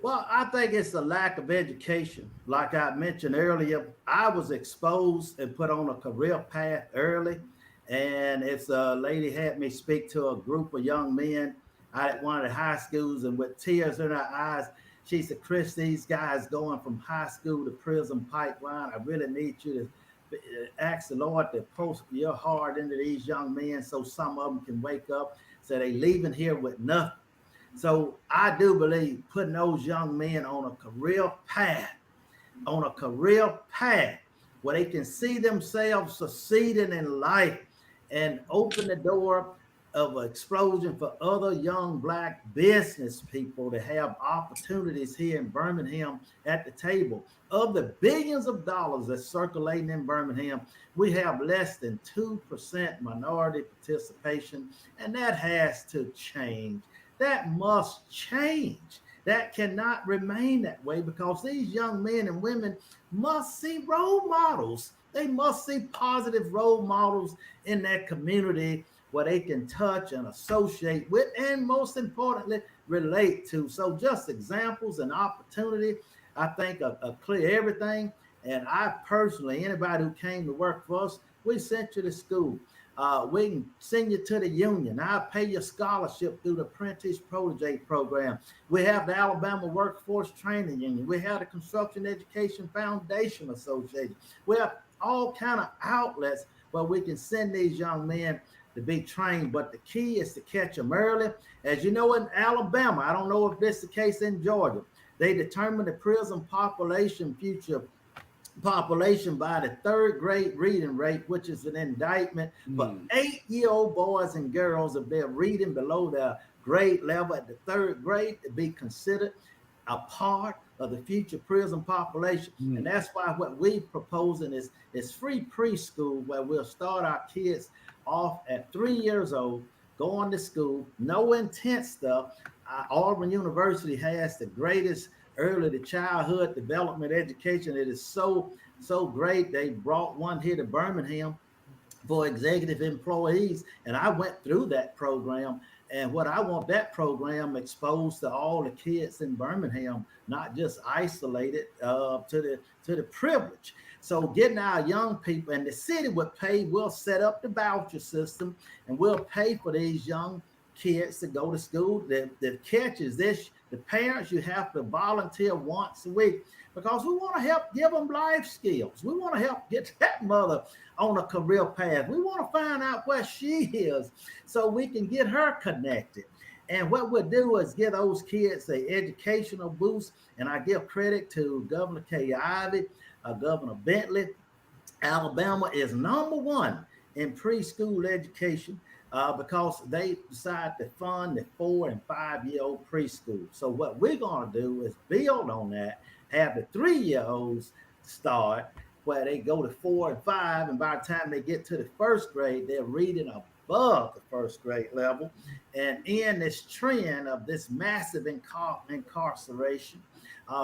Well, I think it's a lack of education. Like I mentioned earlier, I was exposed and put on a career path early. And it's a lady had me speak to a group of young men at one of the high schools, and with tears in her eyes, she said, Chris, these guys going from high school to prison pipeline, I really need you to ask the Lord to post your heart into these young men so some of them can wake up. So they leaving here with nothing. So I do believe putting those young men on a career path where they can see themselves succeeding in life and open the door of an explosion for other young Black business people to have opportunities here in Birmingham at the table. Of the billions of dollars that's circulating in Birmingham, we have less than 2% minority participation, and that has to change. That must change. That cannot remain that way, because these young men and women must see role models. They must see positive role models in their community where they can touch and associate with, and most importantly, relate to. So just examples and opportunity, I think, clear everything. And I personally, anybody who came to work for us, we sent you to school. We can send you to the union. I'll pay your scholarship through the Apprentice Protege program. We have the Alabama Workforce Training Union. We have the Construction Education Foundation Association. We have all kind of outlets where we can send these young men to be trained. But the key is to catch them early. As you know, in Alabama, I don't know if this is the case in Georgia, they determine the prison future population by the third grade reading rate, which is an indictment for 8-year-old boys and girls if they're reading below their grade level at the third grade to be considered a part of the future prison population. And that's why what we're proposing is free preschool, where we'll start our kids off at 3 years old, going to school, no intense stuff. Auburn University has the greatest early to childhood development education. It is so great. They brought one here to Birmingham for executive employees, and I went through that program. And what I want that program exposed to all the kids in Birmingham, not just isolated to the privilege. So getting our young people, and the city would pay, we'll set up the voucher system, and we'll pay for these young kids to go to school. The catch is this: the parents, you have to volunteer once a week, because we want to help give them life skills. We want to help get that mother on a career path. We want to find out where she is so we can get her connected. And what we'll do is give those kids an educational boost. And I give credit to Governor Kay Ivey, Governor Bentley. Alabama is #1 in preschool education, because they decide to fund the 4 and 5-year-old preschool. So what we're going to do is build on that, have the 3-year-olds start where they go to 4 and 5, and by the time they get to the first grade, they're reading above the first grade level, and in this trend of this massive incarceration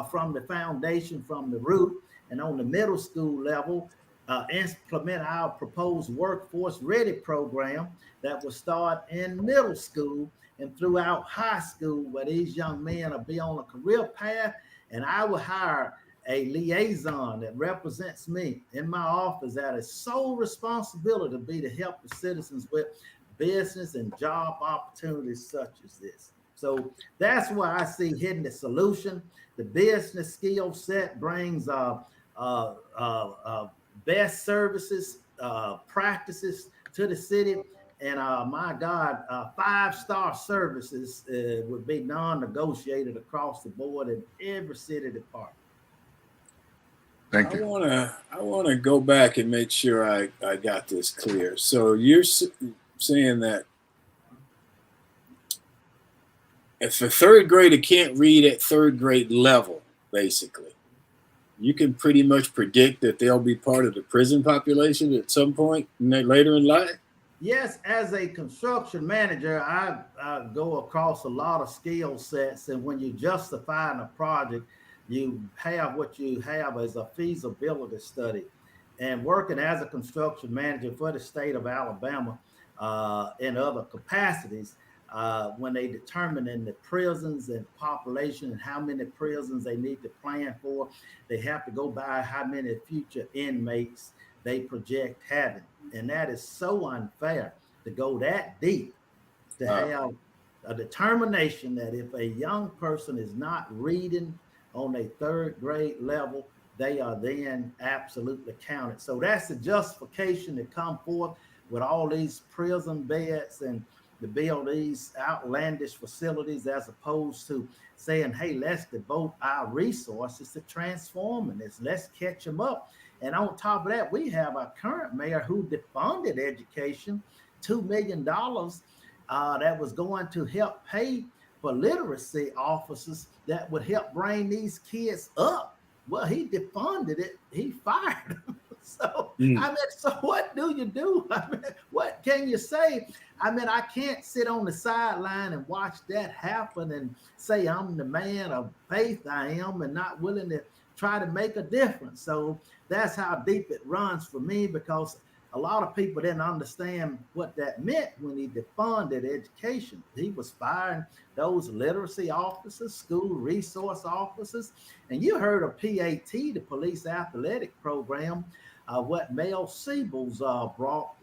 from the foundation, from the root. And on the middle school level, implement our proposed workforce ready program that will start in middle school and throughout high school, where these young men will be on a career path. And I will hire a liaison that represents me in my office, that is sole responsibility to be to help the citizens with business and job opportunities such as this. So that's why I see hitting the solution. The business skill set brings best services, practices to the city. And my God, 5-star services would be non-negotiated across the board in every city department. Thank you. I want to go back and make sure I got this clear. So you're saying that if a third grader can't read at third grade level, basically, you can pretty much predict that they'll be part of the prison population at some point later in life? Yes, as a construction manager, I go across a lot of skill sets, and when you justify a project, you have what you have as a feasibility study. And working as a construction manager for the state of Alabama in other capacities, when they determine in the prisons and population and how many prisons they need to plan for, they have to go by how many future inmates they project having. And that is so unfair to go that deep, to have a determination that if a young person is not reading on a third grade level, they are then absolutely counted. So that's the justification to come forth with all these prison beds and to build these outlandish facilities, as opposed to saying, hey, let's devote our resources to transforming this. Let's catch them up. And on top of that, we have our current mayor who defunded education, $2 million that was going to help pay for literacy officers that would help bring these kids up. Well, he defunded it. He fired them. So, I mean, so what do you do? I mean, what can you say? I mean, I can't sit on the sideline and watch that happen and say I'm the man of faith I am and not willing to try to make a difference. So that's how deep it runs for me, because a lot of people didn't understand what that meant when he defunded education. He was firing those literacy officers, school resource officers. And you heard of PAT, the police athletic program, what Mel Siebels brought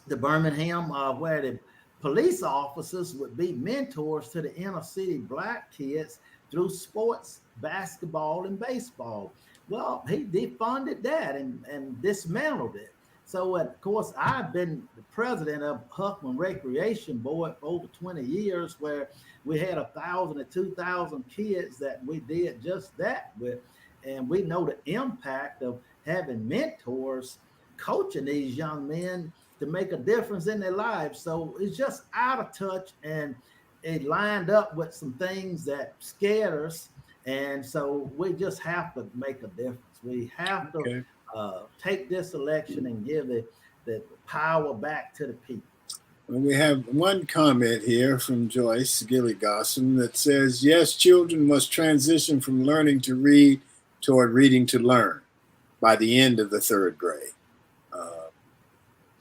to Birmingham, where the police officers would be mentors to the inner city Black kids through sports, basketball, and baseball. Well, he defunded that and dismantled it. So, of course, I've been the president of Huckman Recreation Board for over 20 years, where we had 1,000 to 2,000 kids that we did just that with. And we know the impact of having mentors coaching these young men to make a difference in their lives. So it's just out of touch, and it lined up with some things that scared us. And so we just have to make a difference. We have to take this election and give the power back to the people. Well, we have one comment here from Joyce Gilligossam that says, yes, children must transition from learning to read toward reading to learn by the end of the third grade.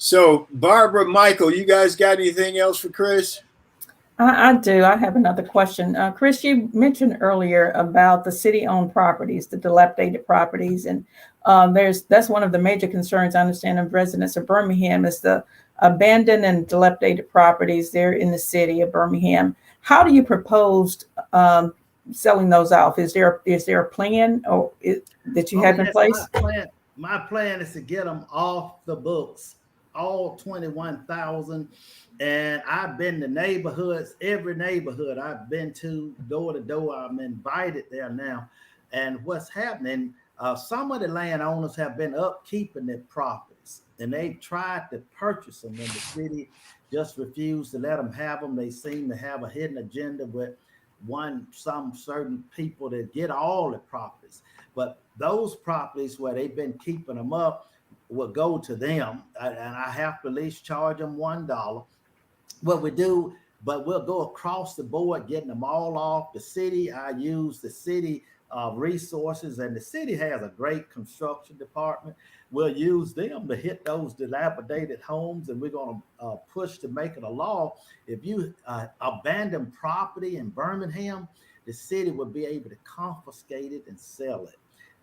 So Barbara, Michael, you guys got anything else for Chris? I do. I have another question. Chris, you mentioned earlier about the city-owned properties, the dilapidated properties, and that's one of the major concerns I understand of residents of Birmingham is the abandoned and dilapidated properties there in the city of Birmingham. How do you propose selling those off? Is there a plan that you have in place? My plan is to get them off the books, all 21,000. And I've been to neighborhoods, every neighborhood I've been to, door to door. I'm invited there now. And what's happening, some of the landowners have been upkeeping their properties, and they tried to purchase them, and the city just refused to let them have them. They seem to have a hidden agenda with some certain people that get all the properties. But those properties where they've been keeping them up will go to them, and I have to at least charge them $1. What we do, but we'll go across the board, getting them all off the city. I use the city resources, and the city has a great construction department. We'll use them to hit those dilapidated homes, and we're going to push to make it a law. If you abandon property in Birmingham, the city will be able to confiscate it and sell it.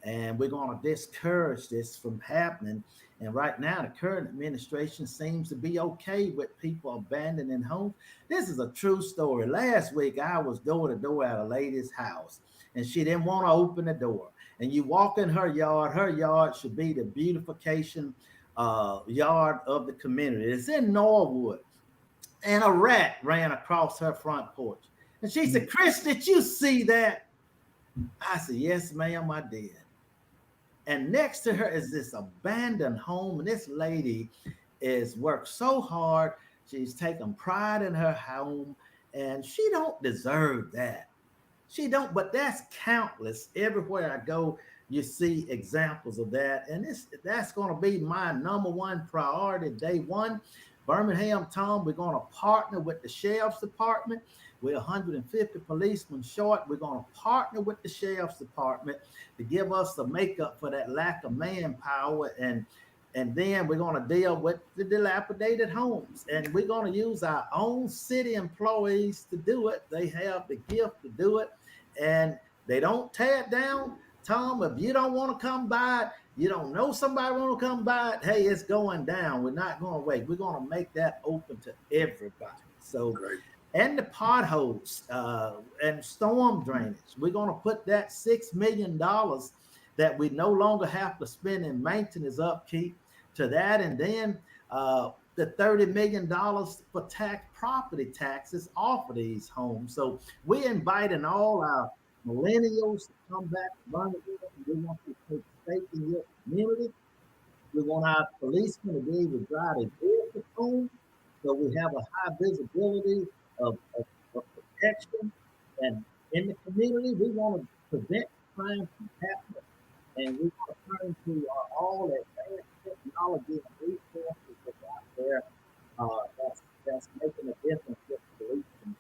And we're going to discourage this from happening. And right now, the current administration seems to be okay with people abandoning homes. This is a true story. Last week, I was door to door at a lady's house, and she didn't want to open the door. And you walk in her yard should be the beautification yard of the community. It's in Norwood. And a rat ran across her front porch. And she said, Chris, did you see that? I said, yes, ma'am, I did. And next to her is this abandoned home. And this lady is worked so hard. She's taken pride in her home, and she don't deserve that. She don't, but that's countless. Everywhere I go, you see examples of that. And that's going to be my number one priority. Day one, Birmingham, Thom, we're going to partner with the Sheriff's Department. We're 150 policemen short. We're going to partner with the Sheriff's Department to give us the makeup for that lack of manpower. And then we're going to deal with the dilapidated homes. And we're going to use our own city employees to do it. They have the gift to do it. And they don't tear it down. Thom, if you don't want to come by it, you don't know somebody want to come by it, hey, it's going down. We're not going to wait. We're going to make that open to everybody. So, Great. And the potholes and storm drainage, we're going to put that $6 million that we no longer have to spend in maintenance upkeep to that. And then the $30 million for property taxes off of these homes. So we're inviting all our millennials to come back to Birmingham. We want to take stake in your community. We want our policemen to be able to drive a vehicle home, so we have a high visibility of protection. And in the community, we want to prevent crime from happening. And we want to turn to all advanced technology and resources that's out there that's making a difference with policing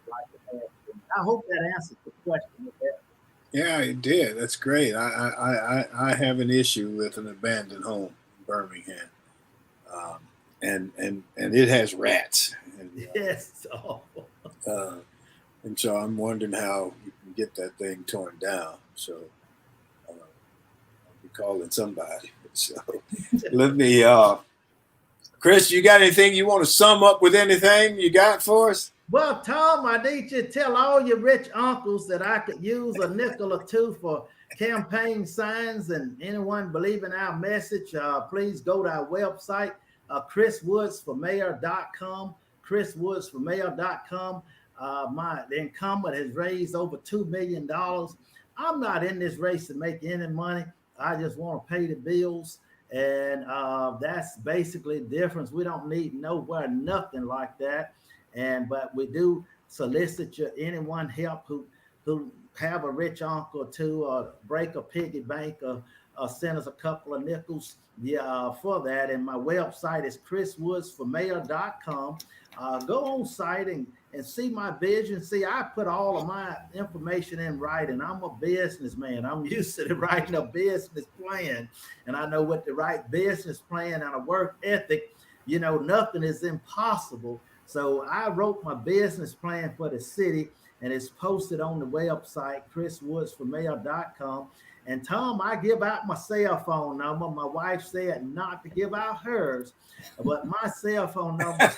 like it has been. I hope that answers the question with that. Yeah, it did. That's great. I have an issue with an abandoned home in Birmingham, and it has rats. And, Yes, it's awful. And so I'm wondering how you can get that thing torn down. So I'll be calling somebody. So let me, Chris, you got anything you want to sum up with? Anything you got for us? Well, Thom, I need you to tell all your rich uncles that I could use a nickel or two for campaign signs, and anyone believing our message, please go to our website, chriswoodsformayor.com, chriswoodsformayor.com. The incumbent has raised over $2 million. I'm not in this race to make any money. I just want to pay the bills. And that's basically the difference. We don't need nowhere, nothing like that. But we do solicit anyone help who have a rich uncle or two, or break a piggy bank, or send us a couple of nickels for that. And my website is chriswoodsformayor.com. Go on site and see my vision. See, I put all of my information in writing. I'm a businessman. I'm used to writing a business plan, and I know what the right business plan and a work ethic, nothing is impossible. So I wrote my business plan for the city, and it's posted on the website, chriswoodsformayor.com. And Thom, I give out my cell phone number. My wife said not to give out hers, but my cell phone number is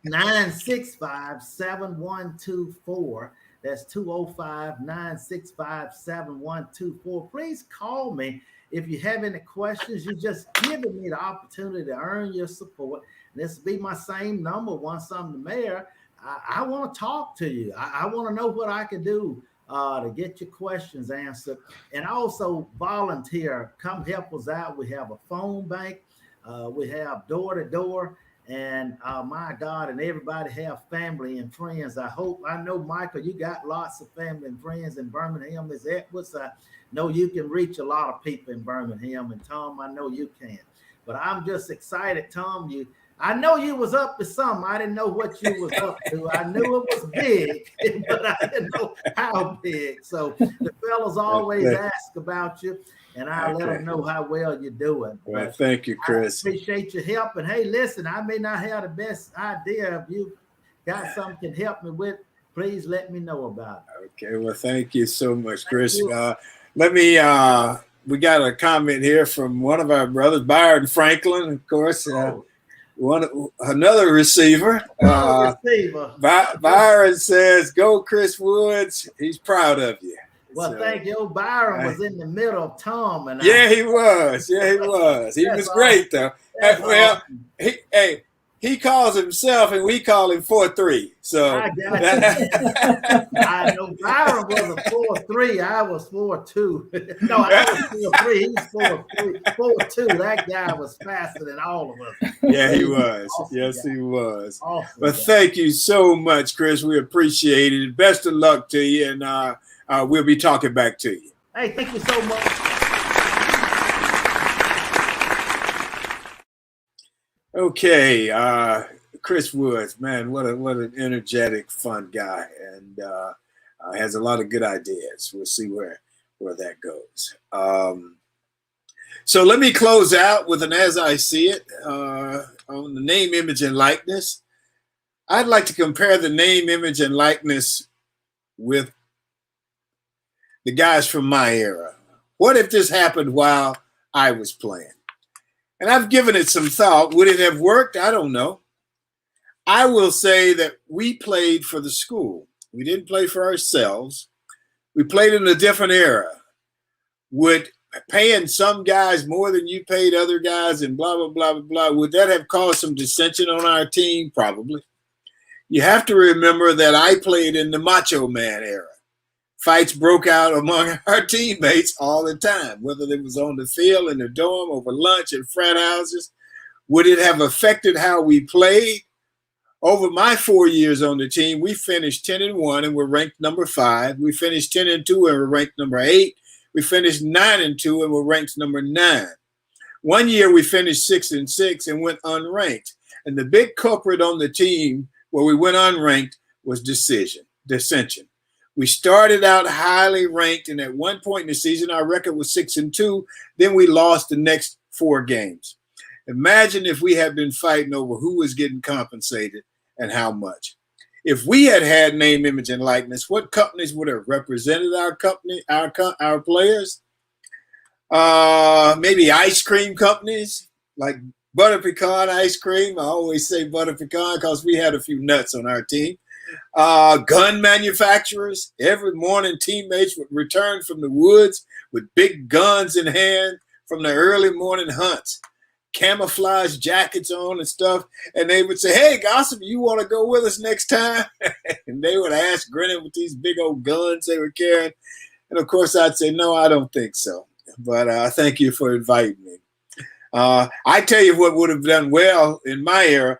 205-965-7124. That's 205-965-7124. Please call me if you have any questions. You're just giving me the opportunity to earn your support. This will be my same number once I'm the mayor. I want to talk to you. I want to know what I can do to get your questions answered. And also volunteer. Come help us out. We have a phone bank. We have door-to-door. And my God, and everybody have family and friends. I know, Michael, you got lots of family and friends in Birmingham. As Edwards, I know you can reach a lot of people in Birmingham. And Thom, I know you can. But I'm just excited, Thom. I know you was up to something. I didn't know what you was up to. I knew it was big, but I didn't know how big. So the fellas always ask about you, and I let them know how well you're doing. Well, thank you, Chris. I appreciate your help. And hey, listen, I may not have the best idea. If you got something to help me with, please let me know about it. Okay, well, thank you so much, Chris. We got a comment here from one of our brothers, Byron Franklin, of course. Another receiver. Byron says, "Go, Chris Woods." He's proud of you. Well, thank you. Byron was in the middle of Thom, and he was. He was great, though. Well, he calls himself, and we call him 4-3. So I got you. I know Byron was a 4-3. I was 4-2. No, I was 4-3. He's 4-3. 4-2. That guy was faster than all of us. yeah, he was. Awesome Yes, guy. he was. Awesome But guy. thank you so much, Chris. We appreciate it. Best of luck to you, and we'll be talking back to you. Hey, thank you so much. Okay, Chris Woods, man, what an energetic, fun guy, and has a lot of good ideas. We'll see where that goes. So let me close out with an as I see it on the name, image, and likeness. I'd like to compare the name, image, and likeness with the guys from my era. What if this happened while I was playing? And I've given it some thought. Would it have worked? I don't know. I will say that we played for the school. We didn't play for ourselves. We played in a different era. Would paying some guys more than you paid other guys and blah, blah, blah, blah, blah, would that have caused some dissension on our team? Probably. You have to remember that I played in the Macho Man era. Fights broke out among our teammates all the time, whether it was on the field, in the dorm, over lunch, at frat houses. Would it have affected how we played? Over my 4 years on the team, we finished 10-1 and were ranked number 5. We finished 10-2 and were ranked number 8. We finished 9-2 and were ranked number 9. 1 year we finished 6-6 and went unranked. And the big culprit on the team where we went unranked was dissension. We started out highly ranked, and at one point in the season, our record was 6-2. Then we lost the next 4 games. Imagine if we had been fighting over who was getting compensated and how much. If we had had name, image, and likeness, what companies would have represented our company, our players? Maybe ice cream companies like butter pecan ice cream. I always say butter pecan because we had a few nuts on our team. Gun manufacturers. Every morning, teammates would return from the woods with big guns in hand from the early morning hunts, camouflage jackets on and stuff. And they would say, "Hey, Gossip, you want to go with us next time?" And they would ask, grinning with these big old guns they were carrying. And of course, I'd say, "No, I don't think so. But thank you for inviting me." I tell you what would have done well in my era,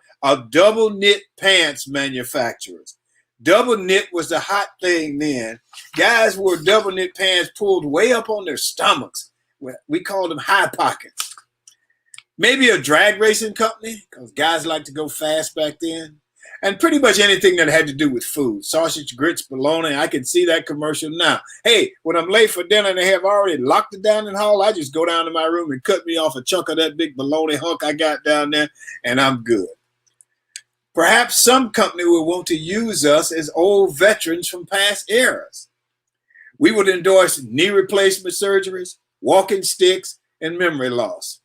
double knit pants manufacturers. Double knit was the hot thing then. Guys wore double knit pants pulled way up on their stomachs. We called them high pockets. Maybe a drag racing company, because guys like to go fast back then. And pretty much anything that had to do with food. Sausage, grits, bologna. I can see that commercial now. Hey, when I'm late for dinner and they have already locked it down in the hall, I just go down to my room and cut me off a chunk of that big bologna hunk I got down there, and I'm good. Perhaps some company will want to use us as old veterans from past eras. We would endorse knee replacement surgeries, walking sticks, and memory loss.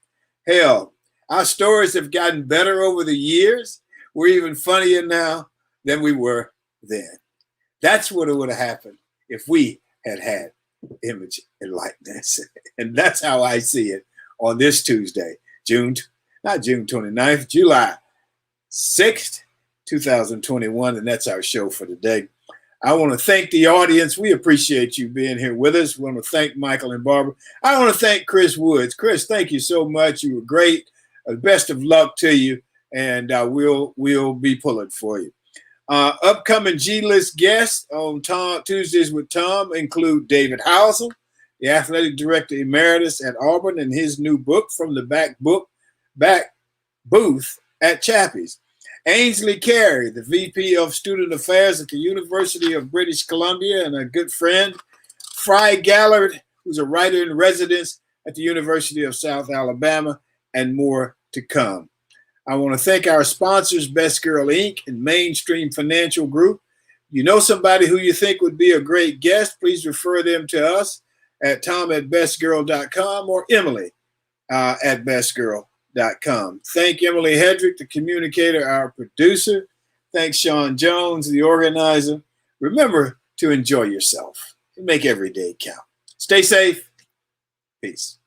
Hell, our stories have gotten better over the years. We're even funnier now than we were then. That's what would have happened if we had had image and likeness. And that's how I see it on this Tuesday, June 29th, July 6th, 2021. And that's our show for today. I want to thank the audience. We appreciate you being here with us. We want to thank Michael and Barbara. I want to thank Chris Woods. Chris, thank you so much. You were great. Best of luck to you. And we'll be pulling for you. Upcoming G-list guests on Tuesdays with Thom include David Housel, the athletic director emeritus at Auburn, and his new book, From the Back Booth at Chappie's. Ainsley Carey, the VP of Student Affairs at the University of British Columbia and a good friend. Fry Gallard, who's a writer in residence at the University of South Alabama, and more to come. I want to thank our sponsors, Best Girl Inc. and Mainstream Financial Group. You know somebody who you think would be a great guest, please refer them to us at tom@bestgirl.com or Emily at bestgirl.com. Thank Emily Hedrick, the communicator, our producer. Thanks Sean Jones, the organizer. Remember to enjoy yourself and make every day count. Stay safe. Peace.